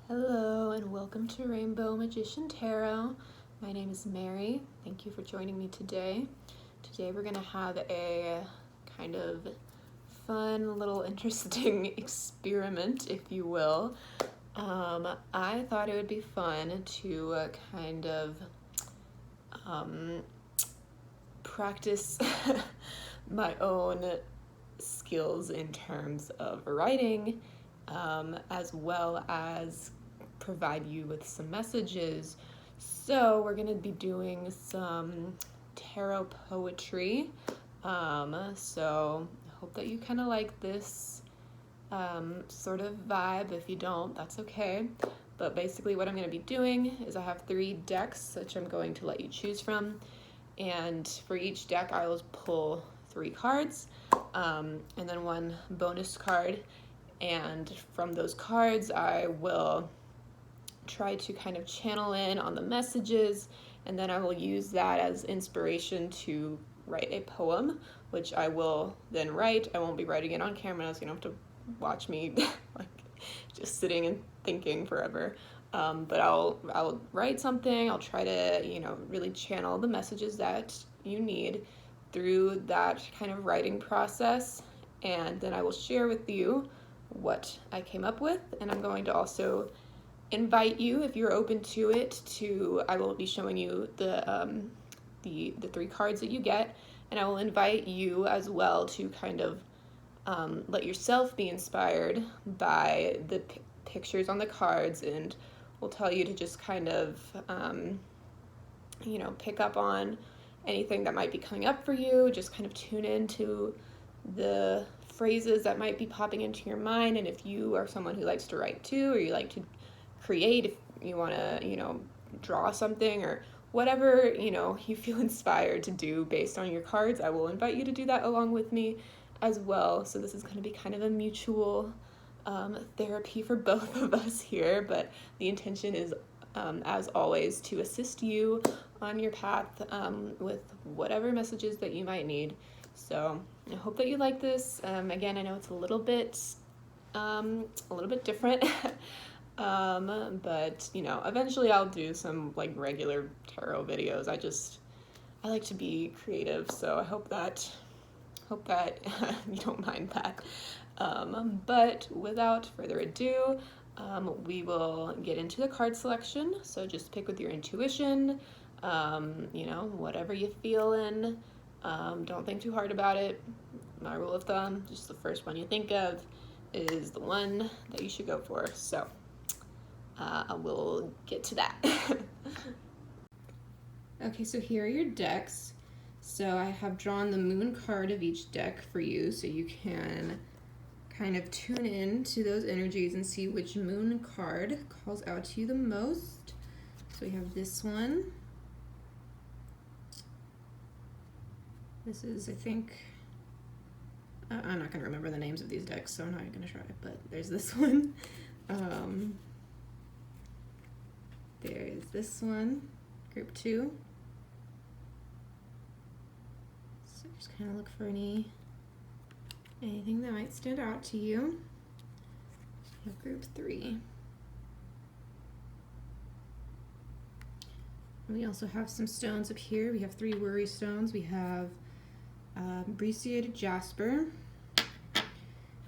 Hello and welcome to Rainbow Magician Tarot. My name is Mary. Thank you for joining me today. Today we're going to have a kind of fun little interesting experiment, if you will. I thought it would be fun to kind of practice my own skills in terms of writing, as well as provide you with some messages. So we're going to be doing some tarot poetry. So I hope that you kind of like this sort of vibe. If you don't, that's okay. But basically what I'm going to be doing is I have 3 decks which I'm going to let you choose from. And for each deck I will pull 3 cards and then 1 bonus card. And from those cards I will try to kind of channel in on the messages, and then I will use that as inspiration to write a poem, which I will then write. I won't be writing it on camera, so you don't have to watch me like just sitting and thinking forever. But I'll write something. I'll try to, really channel the messages that you need through that kind of writing process, and then I will share with you what I came up with. And I'm going to also invite you, if you're open to it, I will be showing you the 3 cards that you get, and I will invite you as well to kind of let yourself be inspired by the pictures on the cards, and we'll tell you to just kind of pick up on anything that might be coming up for you. Just kind of tune into the phrases that might be popping into your mind, and if you are someone who likes to write too, or you like to create, if you want to draw something or whatever you feel inspired to do based on your cards, I will invite you to do that along with me as well. So this is going to be kind of a mutual therapy for both of us here, but the intention is as always to assist you on your path with whatever messages that you might need. So I hope that you like this. Again, I know it's a little bit different. But eventually I'll do some like regular tarot videos. I like to be creative, so I hope that you don't mind that. But without further ado, we will get into the card selection. So just pick with your intuition, whatever you feel in. Don't think too hard about it. My rule of thumb, just the first one you think of is the one that you should go for. So I will get to that. Okay, so here are your decks. So I have drawn the moon card of each deck for you, so you can kind of tune in to those energies and see which moon card calls out to you the most. So we have this one. This is, I think, I'm not going to remember the names of these decks, so I'm not going to try, but there's this one. There is this one, group 2. So just kind of look for anything that might stand out to you. We have group 3. We also have some stones up here. We have 3 worry stones. We have brecciated jasper.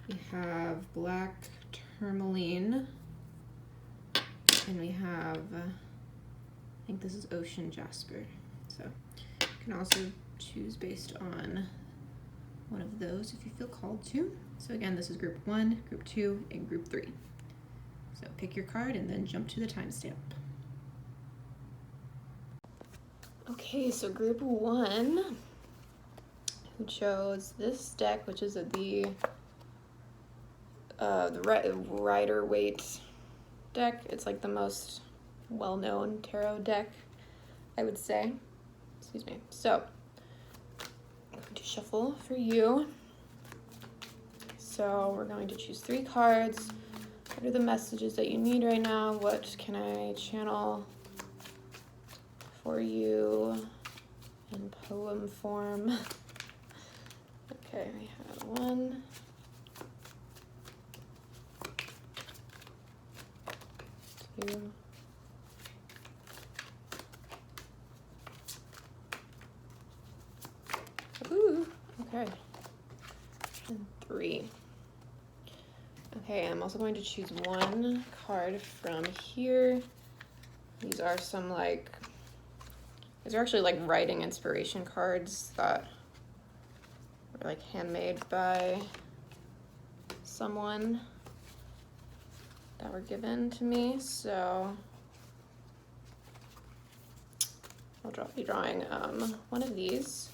We have black tourmaline. And we have, I think this is ocean jasper. So you can also choose based on one of those if you feel called to. So again, this is group 1, group 2, and group 3. So pick your card and then jump to the timestamp. Okay, so group 1, who chose this deck, which is the Rider-Waite deck. It's like the most well-known tarot deck, I would say. Excuse me. So I'm going to shuffle for you. So we're going to choose 3 cards. What are the messages that you need right now? What can I channel for you in poem form? Okay, we have 1, 2. Ooh, okay. And 3. Okay, I'm also going to choose 1 card from here. These are some these are actually like writing inspiration cards that were like handmade by someone that were given to me. So I'll be drawing one of these.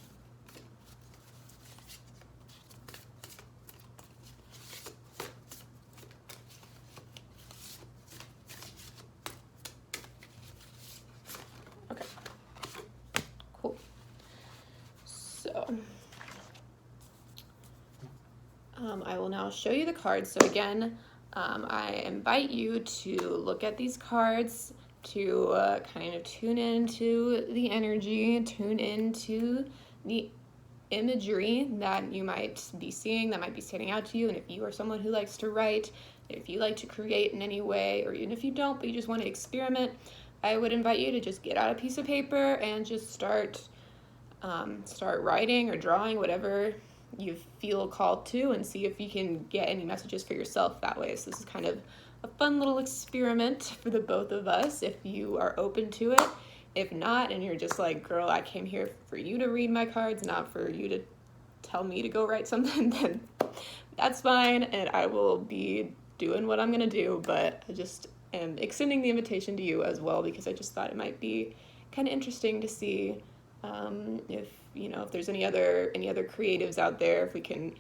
I will now show you the cards. So again, I invite you to look at these cards to kind of tune into the energy, tune into the imagery that you might be seeing, that might be standing out to you. And if you are someone who likes to write, if you like to create in any way, or even if you don't, but you just want to experiment, I would invite you to just get out a piece of paper and just start writing or drawing, whatever you feel called to, and see if you can get any messages for yourself that way. So this is kind of a fun little experiment for the both of us, if you are open to it. If not, and you're just like, girl, I came here for you to read my cards, not for you to tell me to go write something, then that's fine, and I will be doing what I'm gonna do. But I just am extending the invitation to you as well, because I just thought it might be kind of interesting to see if there's any other creatives out there, if we can,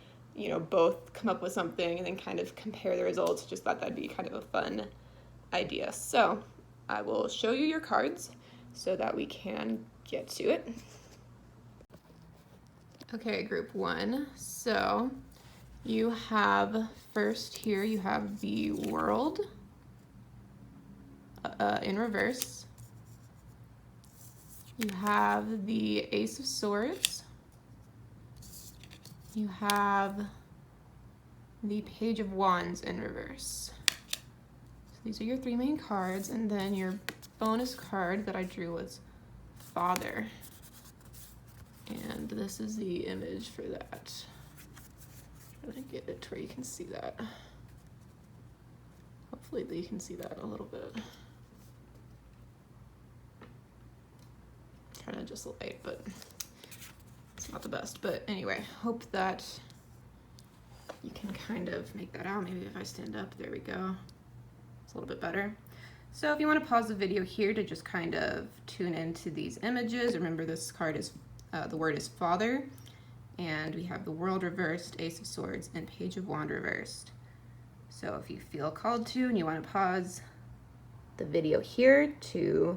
both come up with something and then kind of compare the results. Just thought that'd be kind of a fun idea. So I will show you your cards so that we can get to it. Okay, group 1. So you have first here, you have the World in reverse. You have the Ace of Swords. You have the Page of Wands in reverse. So these are your 3 main cards, and then your bonus card that I drew was Father. And this is the image for that. I'm trying to get it to where you can see that. Hopefully you can see that a little bit. Trying to adjust the light, but it's not the best. But anyway, hope that you can kind of make that out. Maybe if I stand up, there we go. It's a little bit better. So if you want to pause the video here to just kind of tune into these images, remember this card is, the word is Father, and we have the World reversed, Ace of Swords, and Page of Wands reversed. So if you feel called to and you want to pause the video here to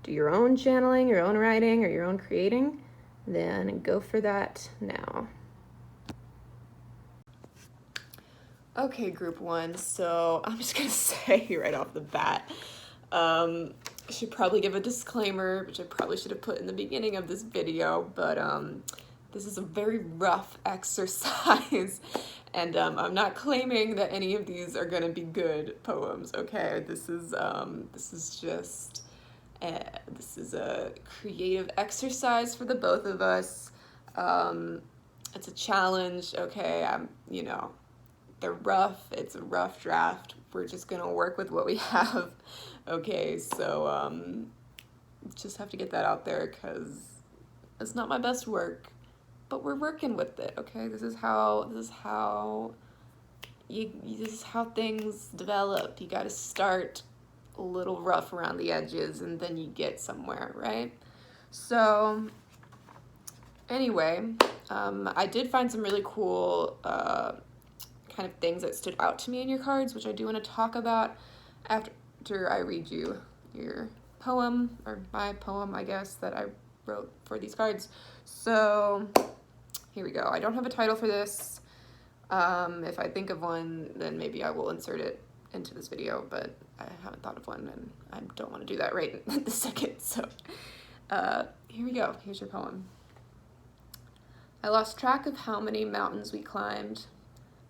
do your own channeling, your own writing, or your own creating, then go for that now. Okay, group 1, so I'm just gonna say right off the bat, I should probably give a disclaimer, which I probably should have put in the beginning of this video, but this is a very rough exercise, and I'm not claiming that any of these are gonna be good poems, okay? This is just this is a creative exercise for the both of us. It's a challenge, okay? They're rough. It's a rough draft. We're just gonna work with what we have, okay? So just have to get that out there, because it's not my best work, but we're working with it, okay? This is how things develop. You got to start a little rough around the edges, and then you get somewhere, right? So anyway, I did find some really cool kind of things that stood out to me in your cards, which I do want to talk about after I read you your poem, or my poem, I guess, that I wrote for these cards. So here we go. I don't have a title for this. If I think of one, then maybe I will insert it into this video, but I haven't thought of one, and I don't want to do that right this second. So here we go. Here's your poem. I lost track of how many mountains we climbed,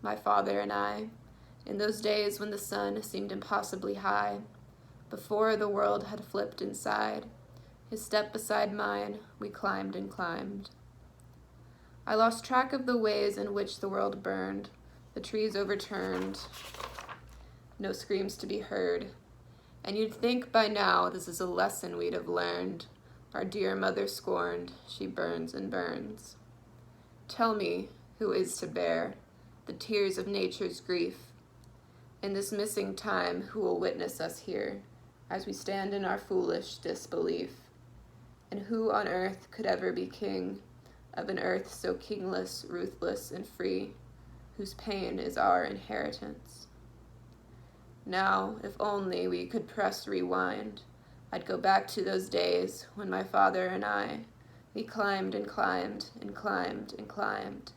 my father and I, in those days when the sun seemed impossibly high, Before the world had flipped inside, his step beside mine, we climbed and climbed. I lost track of the ways in which the world burned, the trees overturned, no screams to be heard. And you'd think by now this is a lesson we'd have learned. Our dear mother scorned, she burns and burns. Tell me, who is to bear the tears of nature's grief? In this missing time, who will witness us here, as we stand in our foolish disbelief? And who on earth could ever be king of an earth so kingless, ruthless, and free, whose pain is our inheritance? Now, if only we could press rewind, I'd go back to those days when my father and we climbed and climbed and climbed and climbed,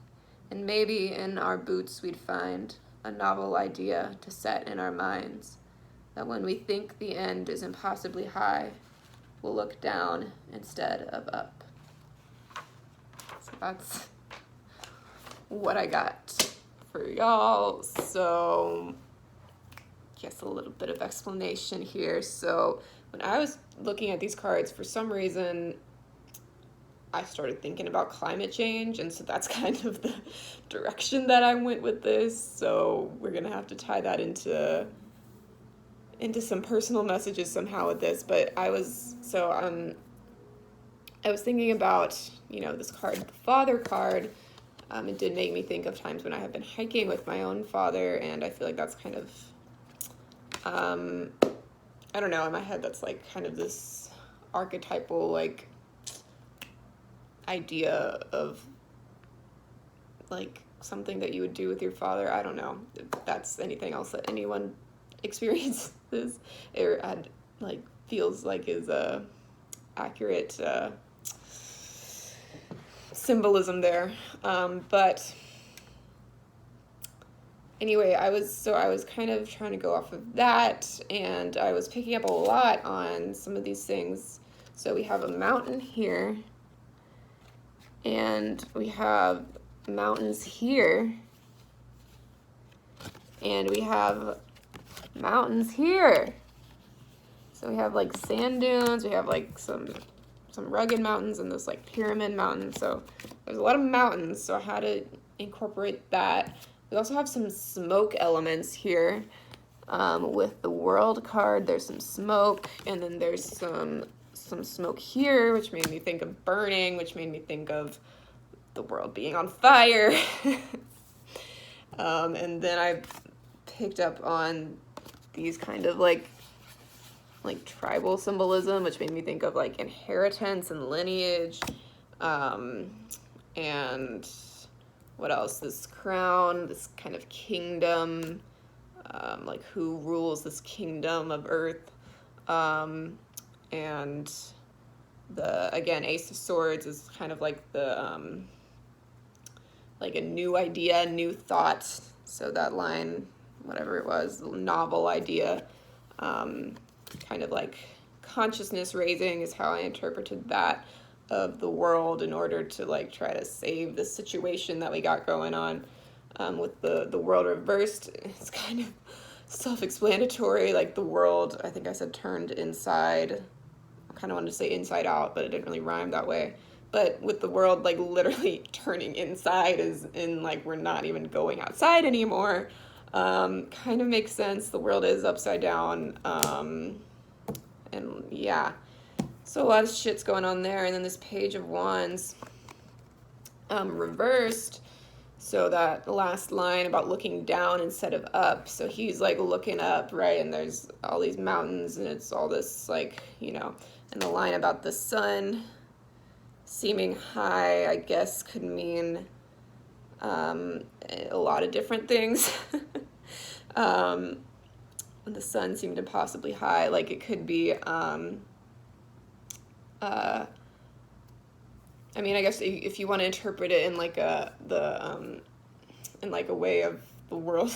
and maybe in our boots we'd find a novel idea to set in our minds, that when we think the end is impossibly high, we'll look down instead of up. So that's what I got for y'all. So guess a little bit of explanation here. So when I was looking at these cards, for some reason I started thinking about climate change, and so that's kind of the direction that I went with this. So we're gonna have to tie that into some personal messages somehow with this. But I was thinking about, this card, the father card. It did make me think of times when I have been hiking with my own father, and I feel like that's kind of I don't know, in my head that's like kind of this archetypal like idea of like something that you would do with your father. I don't know if that's anything else that anyone experiences or feels like is a accurate symbolism there. But anyway, I was kind of trying to go off of that, and I was picking up a lot on some of these things. So we have a mountain here, and we have mountains here, and we have mountains here. So we have like sand dunes, we have like some rugged mountains, and this like pyramid mountain. So there's a lot of mountains, so I had to incorporate that. We also have some smoke elements here. With the world card, there's some smoke, and then there's some smoke here, which made me think of burning, which made me think of the world being on fire. And then I picked up on these kind of like tribal symbolism, which made me think of like inheritance and lineage. And what else? This crown, this kind of kingdom, like who rules this kingdom of earth. And again, Ace of Swords is kind of like the, like a new idea, new thought. So that line, whatever it was, novel idea, kind of like consciousness raising is how I interpreted that, of the world in order to like try to save the situation that we got going on. With the world reversed, it's kind of self-explanatory, like the world, I think I said turned inside. I kind of wanted to say inside out, but it didn't really rhyme that way. But with the world like literally turning inside, is in like we're not even going outside anymore, kind of makes sense. The world is upside down, and yeah, so a lot of shit's going on there. And then this Page of Wands, reversed. So that last line about looking down instead of up. So he's like looking up, right? And there's all these mountains, and it's all this like, and the line about the sun seeming high, I guess, could mean a lot of different things. When the sun seemed impossibly high, like it could be, I mean, I guess if you want to interpret it in like in like a way of the world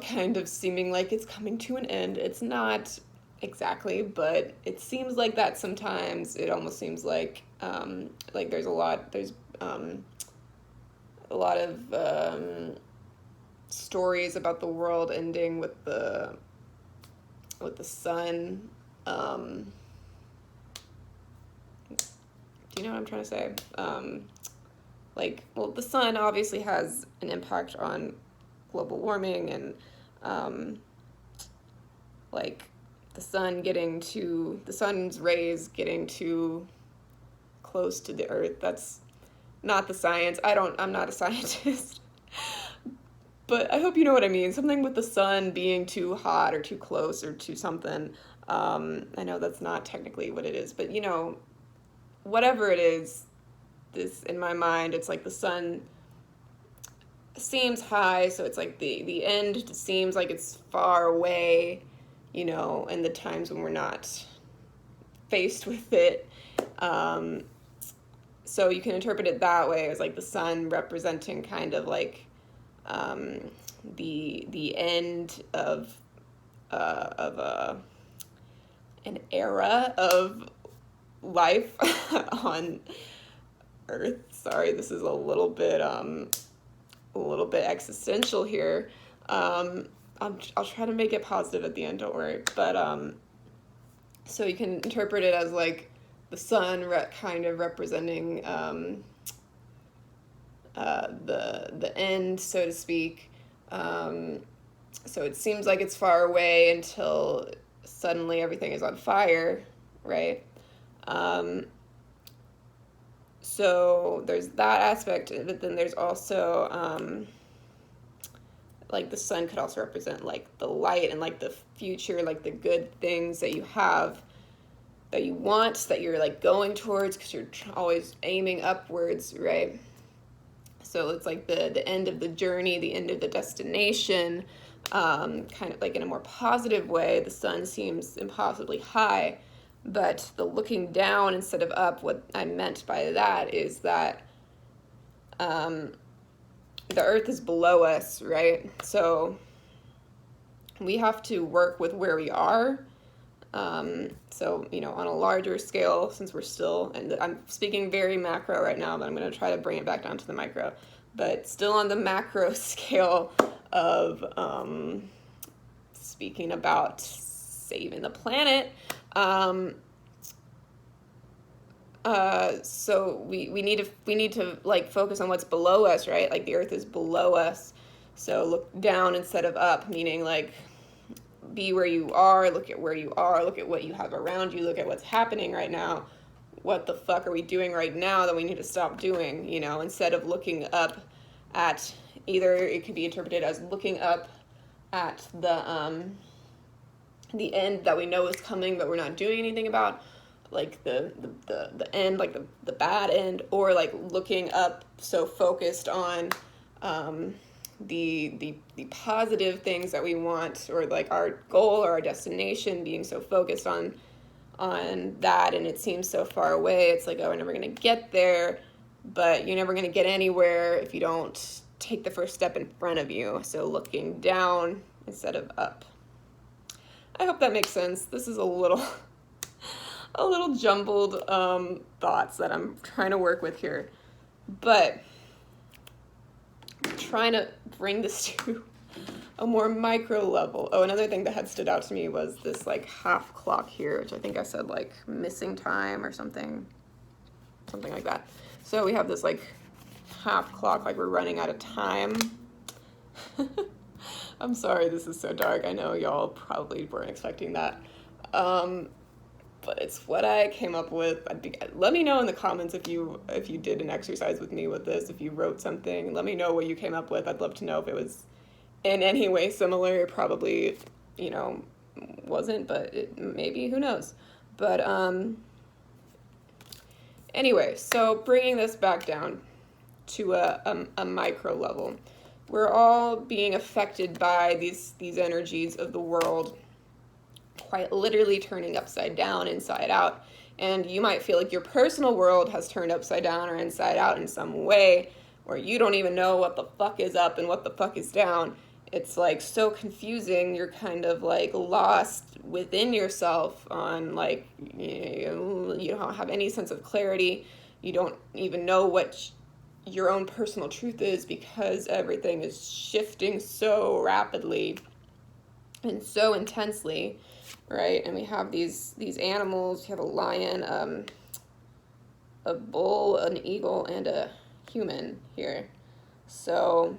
kind of seeming like it's coming to an end. It's not exactly, but it seems like that sometimes. It almost seems like there's a lot of stories about the world ending with the with the sun. Do you know what I'm trying to say? The sun obviously has an impact on global warming, and the sun's rays getting too close to the earth. That's not the science. I'm not a scientist. But I hope you know what I mean. Something with the sun being too hot or too close or too something. I know that's not technically what it is, but whatever it is, this in my mind, it's like the sun seems high, so it's like the end seems like it's far away, in the times when we're not faced with it. So you can interpret it that way, as like the sun representing kind of like the end of an era of life on Earth. Sorry, this is a little bit existential here. I'll try to make it positive at the end, don't worry. But so you can interpret it as like the sun kind of representing the end, so to speak. So it seems like it's far away until suddenly everything is on fire, right? So there's that aspect, but then there's also like the sun could also represent like the light and like the future, like the good things that you have, that you want, that you're like going towards, because you're always aiming upwards, right? So it's like the end of the journey, the end of the destination, kind of like in a more positive way. The sun seems impossibly high, but the looking down instead of up, what I meant by that is that the earth is below us, right? So we have to work with where we are. So, on a larger scale, since we're still, and I'm speaking very macro right now, but I'm going to try to bring it back down to the micro, but still on the macro scale of speaking about saving the planet. So we need to like focus on what's below us, right? Like the earth is below us. So look down instead of up, meaning like be where you are, look at where you are, look at what you have around you, look at what's happening right now. What the fuck are we doing right now that we need to stop doing, instead of looking up at, either it could be interpreted as looking up at the end that we know is coming but we're not doing anything about, like the end, like the bad end, or like looking up, so focused on the positive things that we want, or like our goal or our destination, being so focused on that, and it seems so far away. It's like, oh, we're never gonna get there, but you're never gonna get anywhere if you don't take the first step in front of you. So looking down instead of up. I hope that makes sense. This is a little jumbled thoughts that I'm trying to work with here, but I'm trying to bring this to a more micro level. Oh, another thing that had stood out to me was this like half clock here, which I think I said like missing time or something like that. So we have this like half clock, like we're running out of time. I'm sorry, this is so dark. I know y'all probably weren't expecting that. But it's what I came up with. Let me know in the comments if you did an exercise with me with this, if you wrote something. Let me know what you came up with. I'd love to know if it was in any way similar. It probably, wasn't, but maybe, who knows. But anyway, so bringing this back down to a micro level. We're all being affected by these energies of the world, quite literally turning upside down, inside out. And you might feel like your personal world has turned upside down or inside out in some way, where you don't even know what the fuck is up and what the fuck is down. It's like so confusing. You're kind of like lost within yourself on like, you don't have any sense of clarity. You don't even know what your own personal truth is, because everything is shifting so rapidly. and so intensely, right? And we have these animals. You have a lion, a bull, an eagle, and a human here. So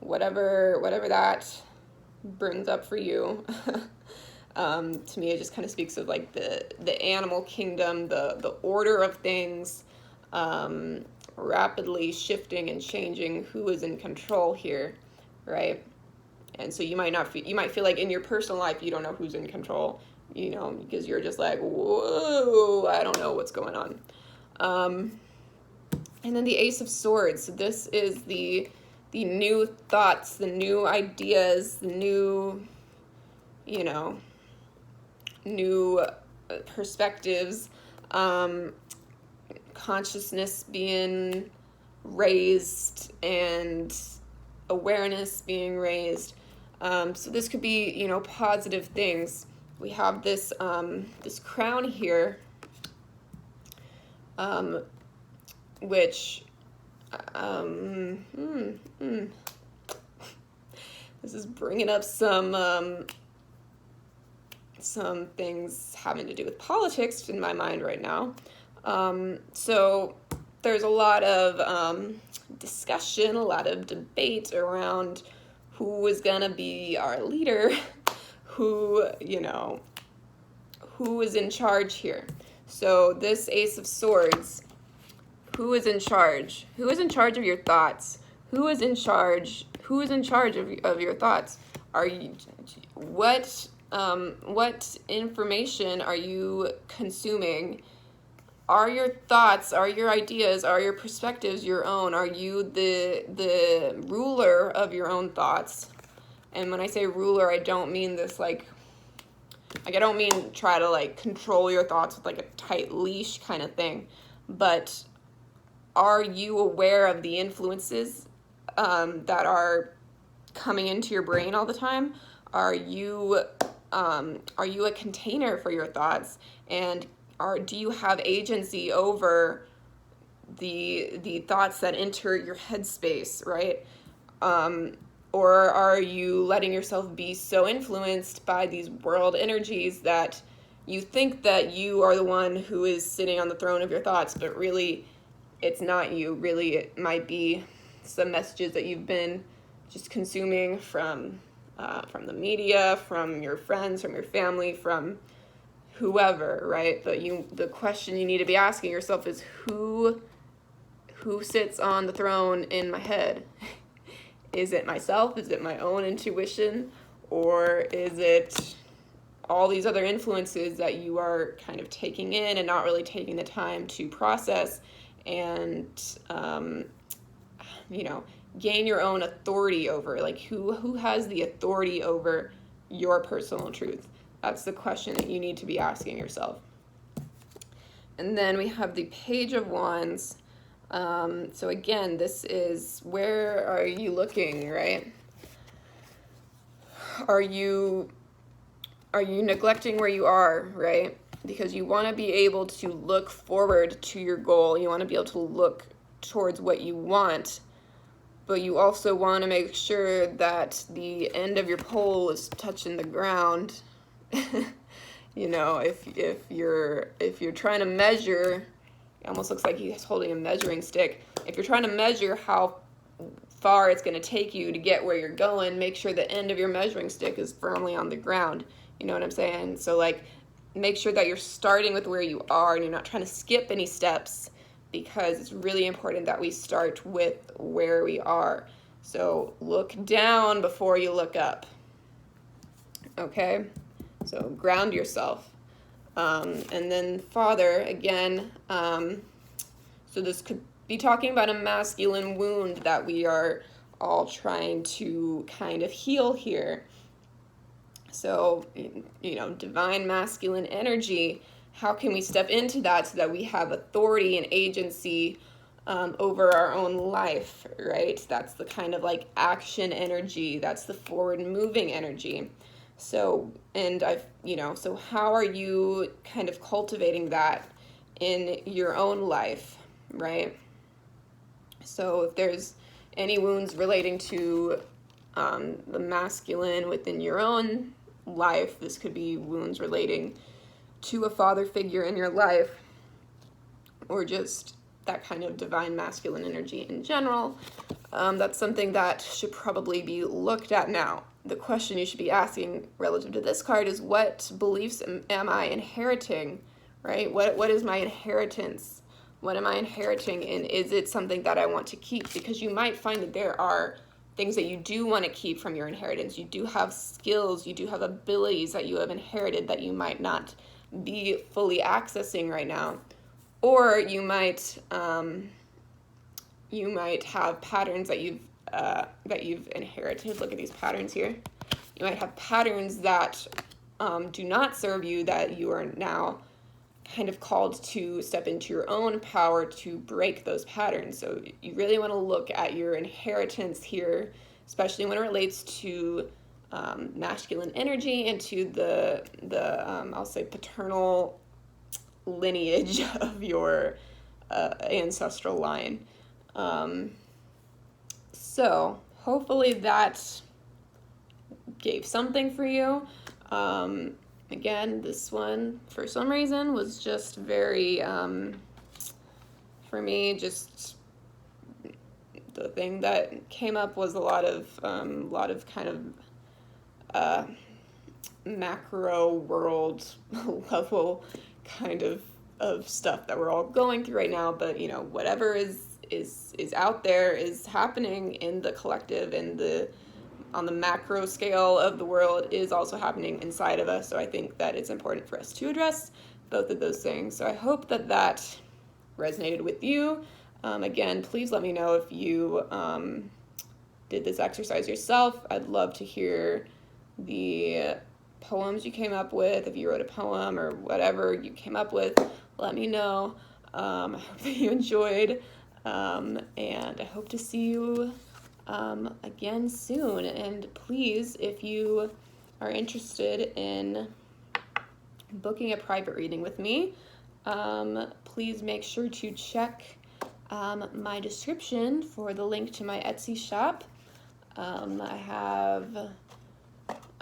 whatever that brings up for you. To me, it just kind of speaks of like the animal kingdom, the order of things, rapidly shifting and changing who is in control here, right? And so you might feel like in your personal life you don't know who's in control, because you're just like, whoa, I don't know what's going on. And then the Ace of Swords. So this is the new thoughts, the new ideas, the new, new perspectives, consciousness being raised and awareness being raised. So this could be, positive things. We have this this crown here, which this is bringing up some things having to do with politics in my mind right now. So there's a lot of discussion, a lot of debate around who is gonna be our leader, who is in charge here. So this Ace of Swords, who is in charge? Who is in charge of your thoughts? Who is in charge? Who is in charge of your thoughts? Are you what information are you consuming? Are your thoughts, are your ideas, are your perspectives your own? Are you the ruler of your own thoughts? And when I say ruler, I don't mean this like I don't mean try to like control your thoughts with like a tight leash kind of thing, but are you aware of the influences that are coming into your brain all the time? Are you a container for your thoughts? And do you have agency over the thoughts that enter your headspace, right? Or are you letting yourself be so influenced by these world energies that you think that you are the one who is sitting on the throne of your thoughts, but really it's not you. Really, it might be some messages that you've been just consuming from the media, from your friends, from your family, from whoever, right? But the question you need to be asking yourself is who sits on the throne in my head? Is it myself? Is it my own intuition? Or is it all these other influences that you are kind of taking in and not really taking the time to process and, gain your own authority over? Like who has the authority over your personal truth? That's the question that you need to be asking yourself. And then we have the Page of Wands. So again, this is, where are you looking, right? Are you neglecting where you are, right? Because you want to be able to look forward to your goal. You want to be able to look towards what you want, but you also want to make sure that the end of your pole is touching the ground. If you're trying to measure, it almost looks like he's holding a measuring stick. If you're trying to measure how far it's going to take you to get where you're going, make sure the end of your measuring stick is firmly on the ground. You know what I'm saying? So like, make sure that you're starting with where you are and you're not trying to skip any steps, because it's really important that we start with where we are. So look down before you look up. Okay? So ground yourself. And then Father, again, so this could be talking about a masculine wound that we are all trying to kind of heal here. So, divine masculine energy, how can we step into that so that we have authority and agency over our own life, right? That's the kind of like action energy. That's the forward moving energy. So, so how are you kind of cultivating that in your own life, right? So if there's any wounds relating to the masculine within your own life. This could be wounds relating to a father figure in your life, or just that kind of divine masculine energy in general. That's something that should probably be looked at now. The question you should be asking relative to this card is, what beliefs am I inheriting, right? What is my inheritance? What am I inheriting, and is it something that I want to keep? Because you might find that there are things that you do want to keep from your inheritance. You do have skills, you do have abilities that you have inherited that you might not be fully accessing right now. Or you might have patterns that you've inherited. Look at these patterns here. You might have patterns that do not serve you, that you are now kind of called to step into your own power to break those patterns. So you really want to look at your inheritance here, especially when it relates to masculine energy and to the I'll say paternal lineage of your ancestral line. So hopefully that gave something for you. Again, this one, for some reason, was just very, for me, just the thing that came up was a lot of kind of macro world level kind of stuff that we're all going through right now. But, you know, whatever is out there is happening in the collective, and on the macro scale of the world is also happening inside of us. So I think that it's important for us to address both of those things. So I hope that resonated with you. Again, please let me know if you did this exercise yourself. I'd love to hear the poems you came up with. If you wrote a poem or whatever you came up with, let me know. I hope that you enjoyed, and I hope to see you again soon. And please, if you are interested in booking a private reading with me, please make sure to check my description for the link to my Etsy shop. I have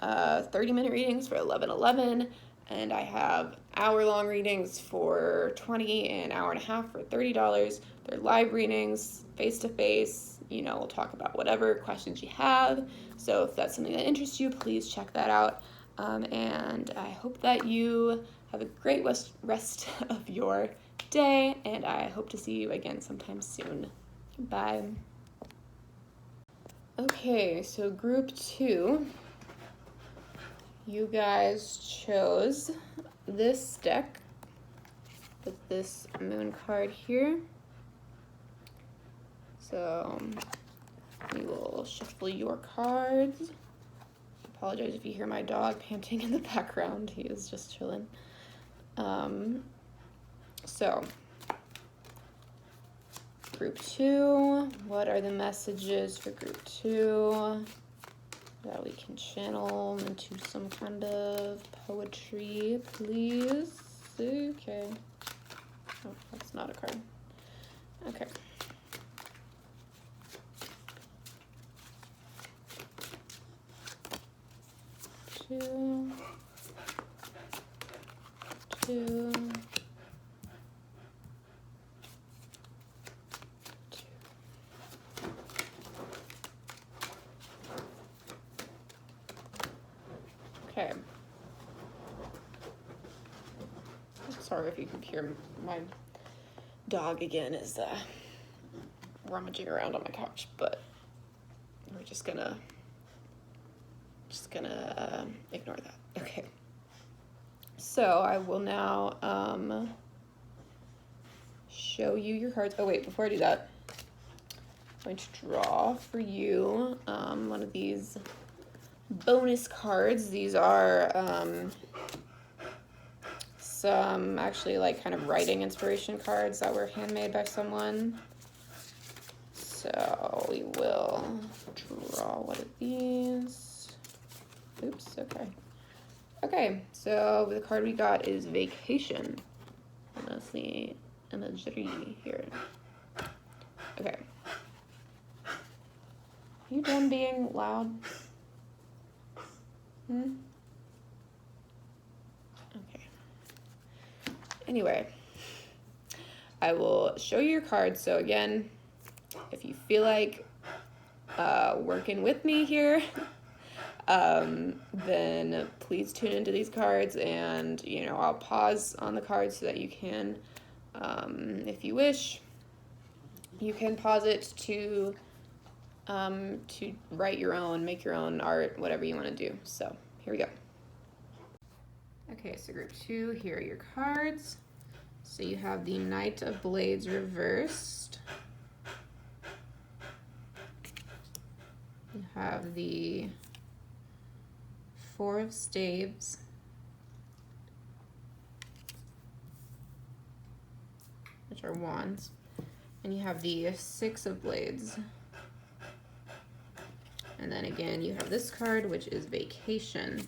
30-minute readings for $11.11, and I have hour-long readings for $20 and an hour and a half for $30. They're live readings, face-to-face. You know, we'll talk about whatever questions you have. So if that's something that interests you, please check that out. And I hope that you have a great rest of your day, and I hope to see you again sometime soon. Bye. Okay, so group 2, you guys chose this deck with this moon card here. So we will shuffle your cards. Apologize if you hear my dog panting in the background. He is just chilling. So group 2, what are the messages for group 2 that we can channel into some kind of poetry, please? Okay. Oh, that's not a card. Okay. Two. Okay. Sorry if you can hear my dog again is rummaging around on my couch, but we're just gonna ignore that. Okay. So I will now show you your cards. Oh wait, before I do that, I'm going to draw for you one of these bonus cards. These are some actually like kind of writing inspiration cards that were handmade by someone. So we will draw one of these. Oops, okay. Okay, so the card we got is Vacation. And that's the imagery here. Okay. You done being loud? Okay. Anyway, I will show you your cards. So again, if you feel like working with me here, then please tune into these cards, and I'll pause on the cards so that you can, if you wish, you can pause it to write your own, make your own art, whatever you want to do. So here we go. Okay, so group 2, here are your cards. So you have the Knight of Blades reversed. You have the Four of Staves. Which are wands. And you have the Six of Blades. And then again, you have this card, which is Vacation.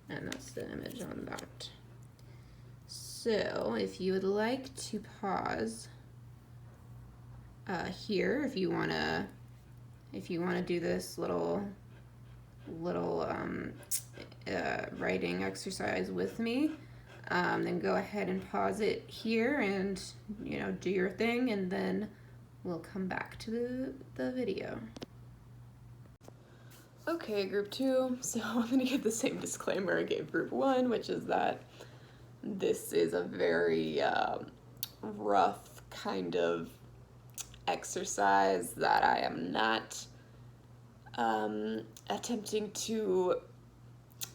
And that's the image on that. So if you would like to pause here, if you wanna do this little writing exercise with me, then go ahead and pause it here and do your thing, and then we'll come back to the video. Okay, group 2, so I'm gonna give the same disclaimer I gave group 1, which is that this is a very rough kind of exercise that I am not attempting to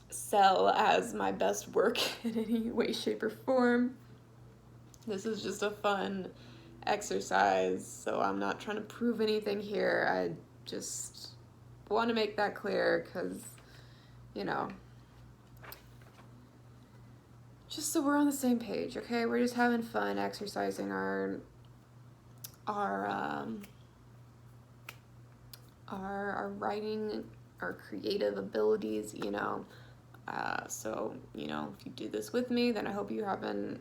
sell as my best work in any way, shape, or form. This is just a fun exercise, so I'm not trying to prove anything here. I just want to make that clear because, just so we're on the same page, okay? We're just having fun exercising our writing, our creative abilities, so if you do this with me, then I hope you're having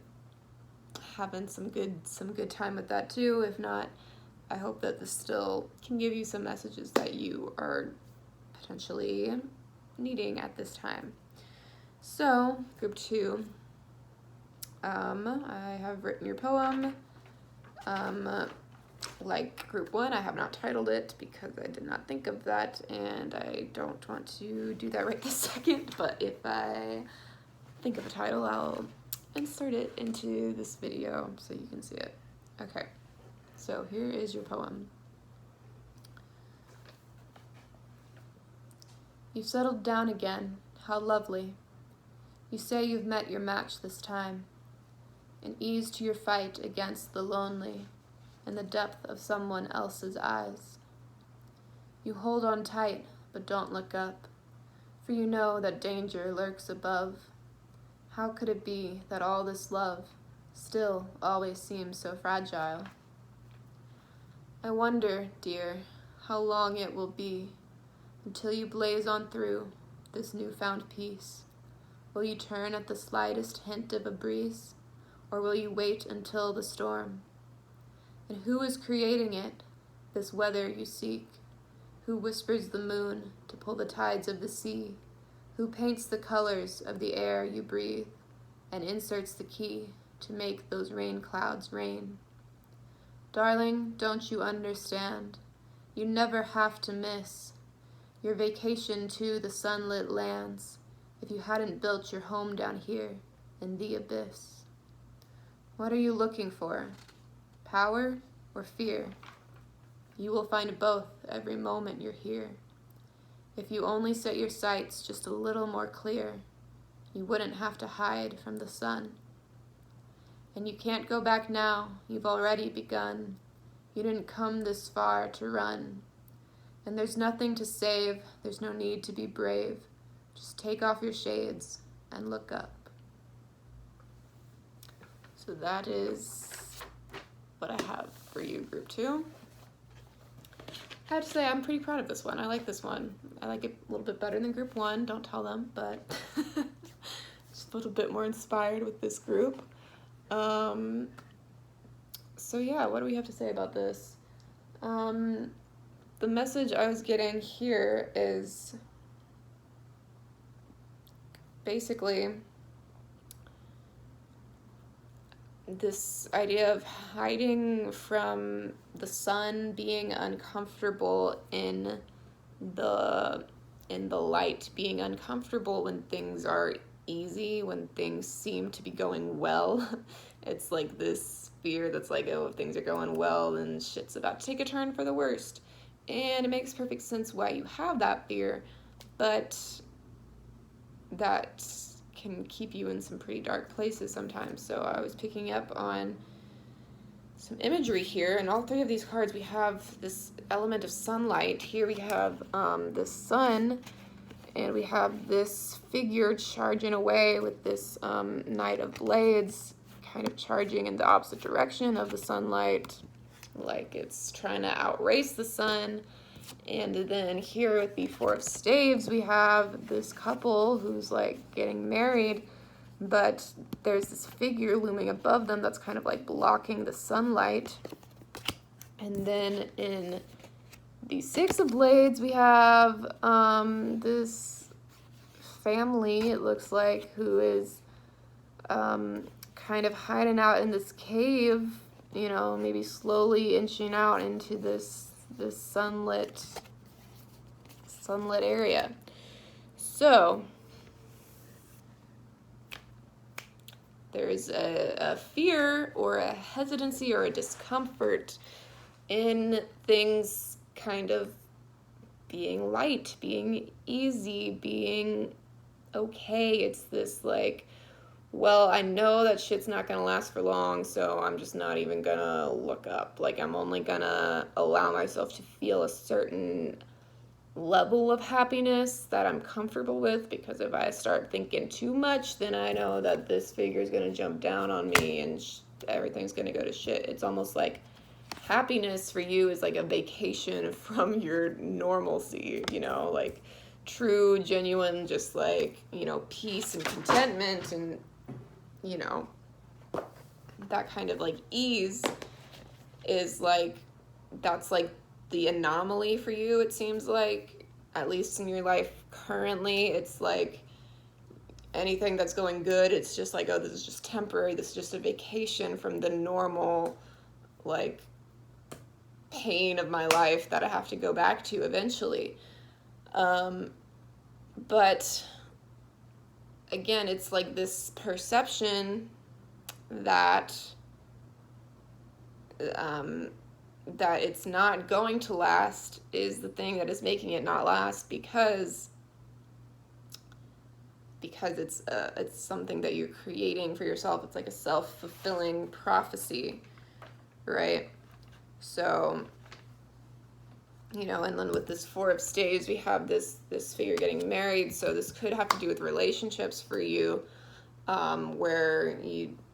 some good time with that too. If not, I hope that this still can give you some messages that you are potentially needing at this time. So group 2, I have written your poem. Like group 1, I have not titled it because I did not think of that, and I don't want to do that right this second, but if I think of a title, I'll insert it into this video so you can see it. Okay, so here is your poem. You've settled down again, how lovely. You say you've met your match this time, an ease to your fight against the lonely and the depth of someone else's eyes. You hold on tight, but don't look up, for you know that danger lurks above. How could it be that all this love still always seems so fragile? I wonder, dear, how long it will be until you blaze on through this newfound peace. Will you turn at the slightest hint of a breeze, or will you wait until the storm? And who is creating it, this weather you seek? Who whispers the moon to pull the tides of the sea? Who paints the colors of the air you breathe and inserts the key to make those rain clouds rain? Darling, don't you understand? You never have to miss your vacation to the sunlit lands if you hadn't built your home down here in the abyss. What are you looking for? Power or fear? You will find both every moment you're here. If you only set your sights just a little more clear, you wouldn't have to hide from the sun. And you can't go back now, you've already begun. You didn't come this far to run. And there's nothing to save, there's no need to be brave. Just take off your shades and look up. So that is what I have for you, group 2. I have to say I'm pretty proud of this one. I like this one. I like it a little bit better than group 1. Don't tell them, but just a little bit more inspired with this group. So yeah, what do we have to say about this? the message I was getting here is basically this idea of hiding from the sun, being uncomfortable in the light, being uncomfortable when things are easy, when things seem to be going well. It's like this fear that's like, oh, if things are going well, then shit's about to take a turn for the worst. And it makes perfect sense why you have that fear, but that can keep you in some pretty dark places sometimes. So I was picking up on some imagery here. In all three of these cards, we have this element of sunlight. Here we have the sun, and we have this figure charging away with this Knight of Blades, kind of charging in the opposite direction of the sunlight, like it's trying to outrace the sun. And then here with the Four of Staves, we have this couple who's like getting married, but there's this figure looming above them that's kind of like blocking the sunlight. And then in the Six of Blades, we have this family, it looks like, who is kind of hiding out in this cave, you know, maybe slowly inching out into this sunlit area. So there's a fear or a hesitancy or a discomfort in things kind of being light, being easy, being okay. It's this like, well, I know that shit's not gonna last for long, so I'm just not even gonna look up. Like, I'm only gonna allow myself to feel a certain level of happiness that I'm comfortable with, because if I start thinking too much, then I know that this figure's gonna jump down on me and everything's gonna go to shit. It's almost like happiness for you is like a vacation from your normalcy, you know, like true, genuine, just like, you know, peace and contentment and, you know, that kind of like ease is like, that's like the anomaly for you, it seems like, at least in your life currently. It's like anything that's going good, it's just like, oh, this is just temporary, this is just a vacation from the normal like pain of my life that I have to go back to eventually. But again, it's like this perception that that it's not going to last is the thing that is making it not last, because it's something that you're creating for yourself. It's like a self-fulfilling prophecy, right? So, you know, and then with this Four of Staves, we have this figure getting married. So this could have to do with relationships for you, where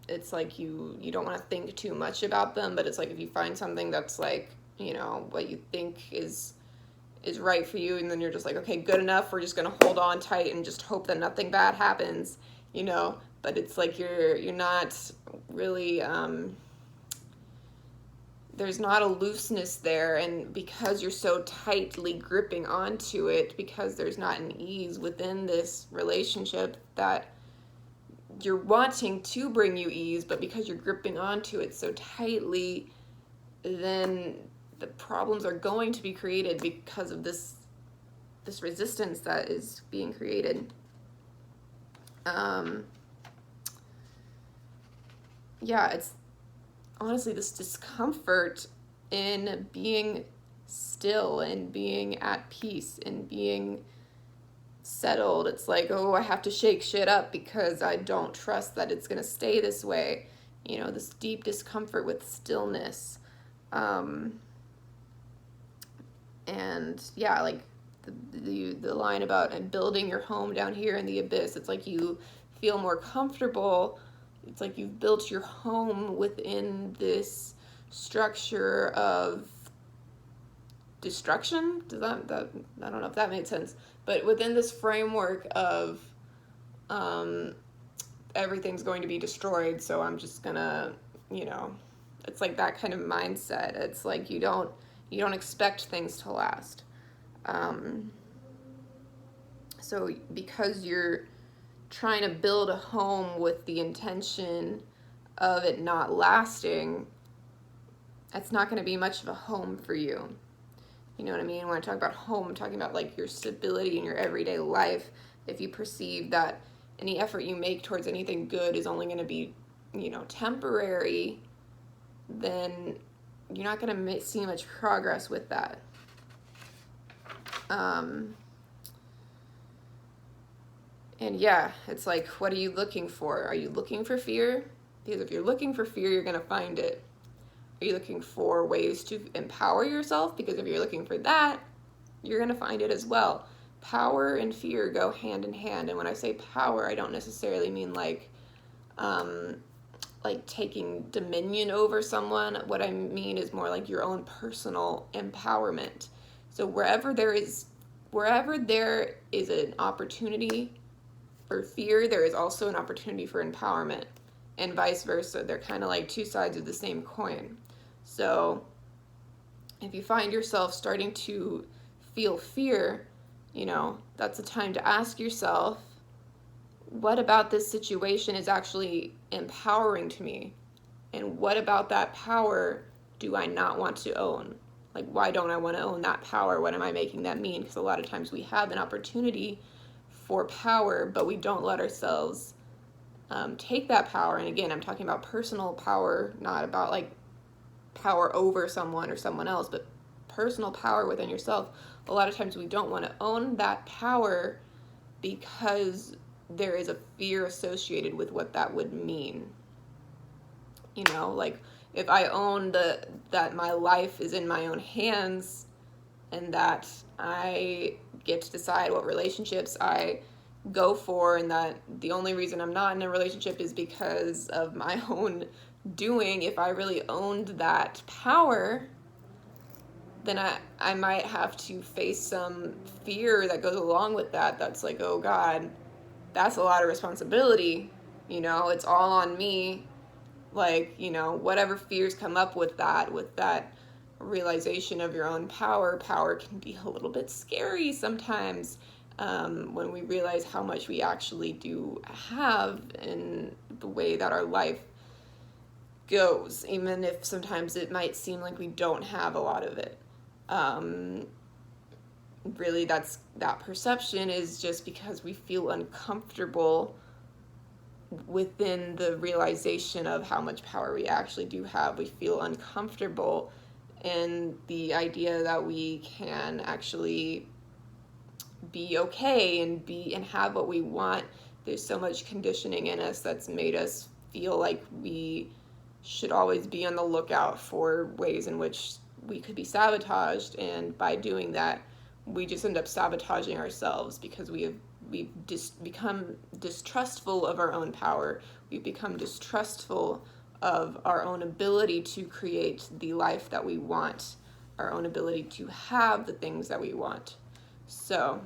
it's like you don't want to think too much about them, but it's like if you find something that's like, you know, what you think is right for you, and then you're just like, okay, good enough, we're just gonna hold on tight and just hope that nothing bad happens, you know. But it's like you're not really there's not a looseness there, and because you're so tightly gripping onto it, because there's not an ease within this relationship that you're wanting to bring you ease, but because you're gripping onto it so tightly, then the problems are going to be created because of this resistance that is being created. Yeah, it's honestly this discomfort in being still and being at peace and being settled. It's like, oh, I have to shake shit up because I don't trust that it's going to stay this way. You know, this deep discomfort with stillness. And yeah, like the line about building your home down here in the abyss, it's like you feel more comfortable. It's like you've built your home within this structure of destruction. Does that I don't know if that made sense, but within this framework of everything's going to be destroyed, so I'm just gonna, you know, it's like that kind of mindset. It's like you don't You don't expect things to last. So because you're trying to build a home with the intention of it not lasting, it's not going to be much of a home for you. You know what I mean? When I talk about home, I'm talking about like your stability in your everyday life. If you perceive that any effort you make towards anything good is only going to be, temporary, then you're not going to see much progress with that. And yeah, it's like, what are you looking for? Are you looking for fear? Because if you're looking for fear, you're going to find it. Are you looking for ways to empower yourself? Because if you're looking for that, you're going to find it as well. Power and fear go hand in hand. And when I say power, I don't necessarily mean like taking dominion over someone. What I mean is more like your own personal empowerment. So wherever there is an opportunity for fear, there is also an opportunity for empowerment, and vice versa. They're kind of like two sides of the same coin. So if you find yourself starting to feel fear, that's a time to ask yourself, what about this situation is actually empowering to me? And what about that power do I not want to own? Like, why don't I want to own that power? What am I making that mean? Because a lot of times we have an opportunity for power, but we don't let ourselves take that power. And again, I'm talking about personal power, not about like power over someone or someone else, but personal power within yourself. A lot of times we don't want to own that power because there is a fear associated with what that would mean. Like if I own that my life is in my own hands and that I get to decide what relationships I go for, and that the only reason I'm not in a relationship is because of my own doing, if I really owned that power, then I might have to face some fear that goes along with that. That's like, oh God, that's a lot of responsibility. It's all on me. Like, whatever fears come up with that realization of your own power can be a little bit scary sometimes, when we realize how much we actually do have in the way that our life goes, even if sometimes it might seem like we don't have a lot of it. Really, that perception is just because we feel uncomfortable within the realization of how much power we actually do have. We feel uncomfortable in the idea that we can actually be okay and have what we want. There's so much conditioning in us that's made us feel like we should always be on the lookout for ways in which we could be sabotaged, and by doing that we just end up sabotaging ourselves because we've become distrustful of our own power. We've become distrustful of our own ability to create the life that we want, our own ability to have the things that we want. So,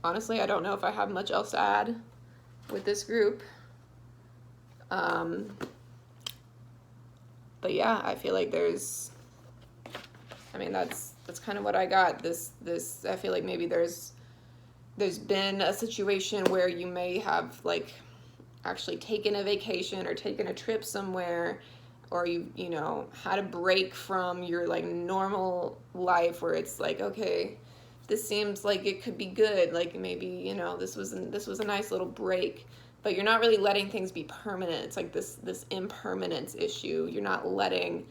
honestly, I don't know if I have much else to add with this group. But yeah, I feel like that's kind of what I got. This I feel like maybe there's been a situation where you may have like actually taken a vacation or taken a trip somewhere, or you had a break from your like normal life where it's like, okay, this seems like it could be good, like maybe this was a nice little break, but you're not really letting things be permanent. It's like this impermanence issue. You're not letting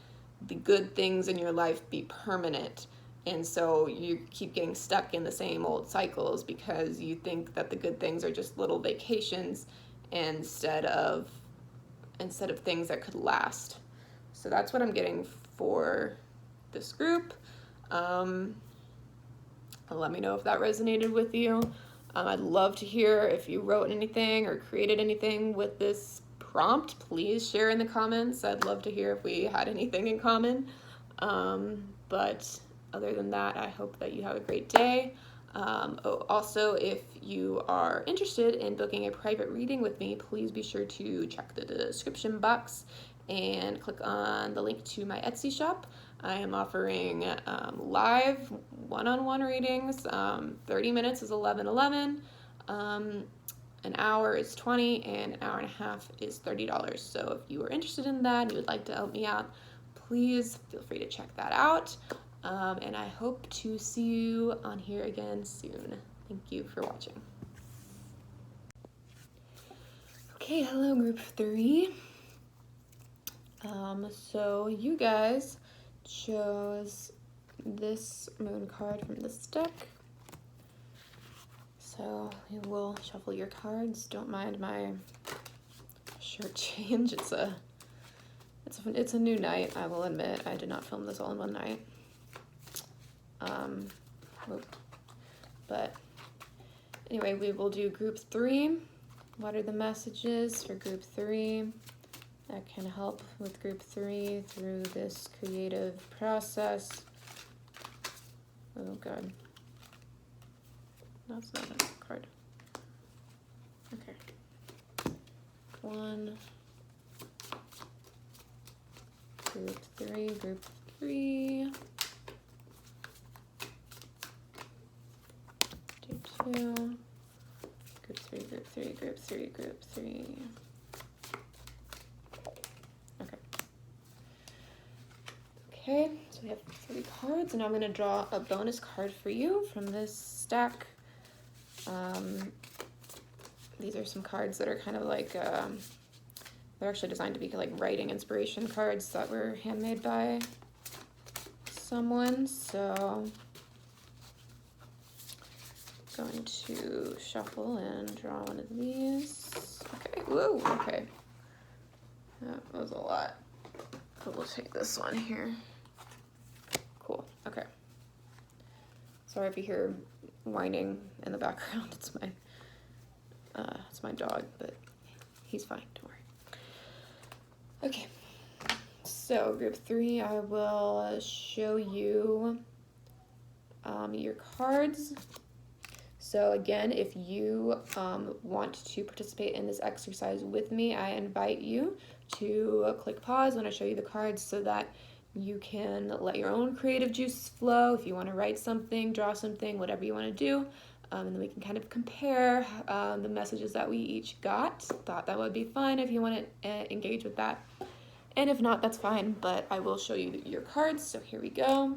the good things in your life be permanent. And so you keep getting stuck in the same old cycles because you think that the good things are just little vacations instead of things that could last. So that's what I'm getting for this group. Let me know if that resonated with you. I'd love to hear if you wrote anything or created anything with this prompt. Please share in the comments. I'd love to hear if we had anything in common. But other than that, I hope that you have a great day. Also, if you are interested in booking a private reading with me, please be sure to check the description box and click on the link to my Etsy shop. I am offering live one-on-one readings. 30 minutes is $11.11. An hour is $20, and an hour and a half is $30. So if you are interested in that and you would like to help me out, please feel free to check that out. And I hope to see you on here again soon. Thank you for watching. Okay, hello group 3. So you guys chose this moon card from this deck. So we will shuffle your cards. Don't mind my shirt change. It's a new night, I will admit. I did not film this all in one night. But anyway, we will do group 3. What are the messages for group 3 that can help with group 3 through this creative process? Oh God. That's not a card. Okay. 1. Group 3, group 3. Do 2. Group 3, group 3, group 3, group 3. Okay. Okay, so we have 3 cards, and I'm going to draw a bonus card for you from this stack. These are some cards that are kind of like, they're actually designed to be like writing inspiration cards that were handmade by someone. So I'm going to shuffle and draw one of these. Okay, whoa, okay. That was a lot. But we'll take this one here. Cool, okay. Sorry if you hear whining in the background. It's my dog, but he's fine, don't worry. Okay, so group 3, I will show you your cards. So again, if you want to participate in this exercise with me, I invite you to click pause when I show you the cards so that you can let your own creative juices flow. If you want to write something, draw something, whatever you want to do, and then we can kind of compare the messages that we each got. Thought that would be fun if you want to engage with that. And if not, that's fine, but I will show you your cards, so here we go.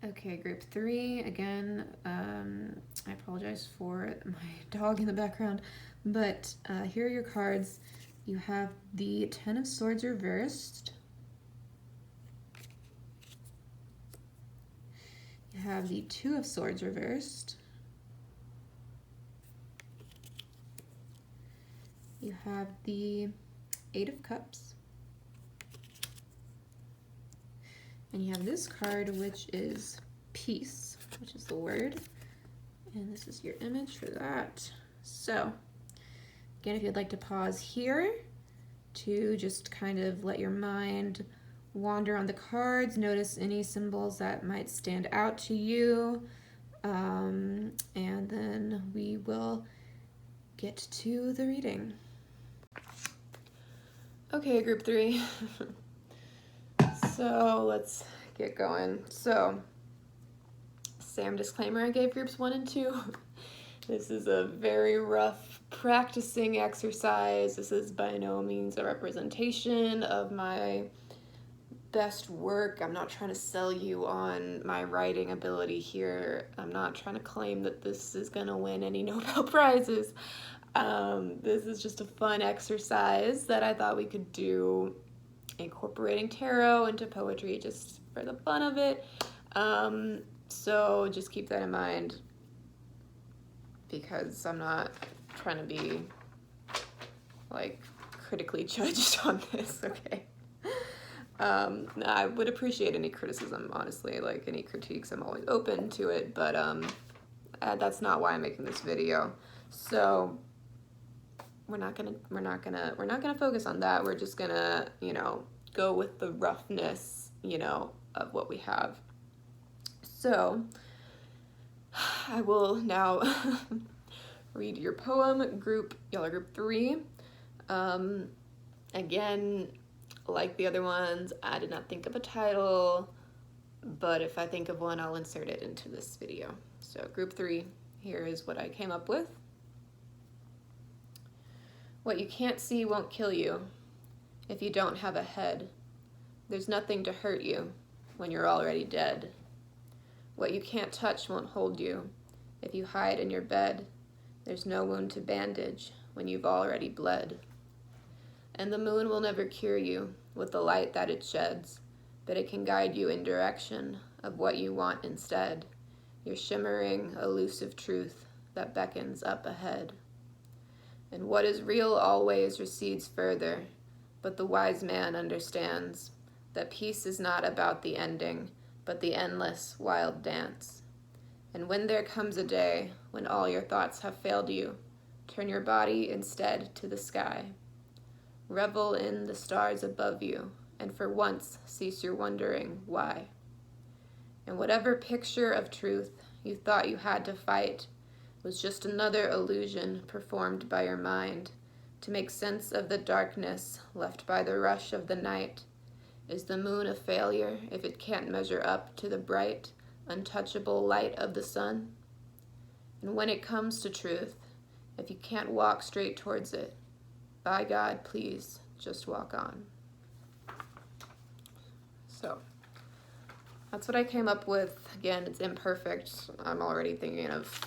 Okay, group 3, again, I apologize for my dog in the background, but here are your cards. You have the 10 of Swords reversed. You have the 2 of Swords reversed. You have the 8 of Cups. And you have this card, which is peace, which is the word. And this is your image for that. So, again, if you'd like to pause here to just kind of let your mind wander on the cards, notice any symbols that might stand out to you, and then we will get to the reading. Okay, group 3. So let's get going. So, same disclaimer I gave groups 1 and 2. This is a very rough practicing exercise. This is by no means a representation of my best work. I'm not trying to sell you on my writing ability here. I'm not trying to claim that this is gonna win any Nobel Prizes. This is just a fun exercise that I thought we could do, incorporating tarot into poetry just for the fun of it. So just keep that in mind, because I'm not trying to be like critically judged on this, okay? I would appreciate any criticism, honestly, like any critiques. I'm always open to it, but that's not why I'm making this video. So we're not gonna focus on that. We're just gonna, you know, go with the roughness, you know, of what we have. So I will now read your poem. Y'all are group 3. Again, like the other ones, I did not think of a title, but if I think of one, I'll insert it into this video. So group 3, here is what I came up with. What you can't see won't kill you if you don't have a head. There's nothing to hurt you when you're already dead. What you can't touch won't hold you if you hide in your bed. There's no wound to bandage when you've already bled. And the moon will never cure you with the light that it sheds, but it can guide you in direction of what you want instead, your shimmering, elusive truth that beckons up ahead. And what is real always recedes further, but the wise man understands that peace is not about the ending, but the endless, wild dance. And when there comes a day when all your thoughts have failed you, turn your body instead to the sky. Revel in the stars above you, and for once cease your wondering why. And whatever picture of truth you thought you had to fight was just another illusion performed by your mind to make sense of the darkness left by the rush of the night. Is the moon a failure if it can't measure up to the bright, untouchable light of the sun? And when it comes to truth, if you can't walk straight towards it, by God, please just walk on. So that's what I came up with. Again, it's imperfect. I'm already thinking of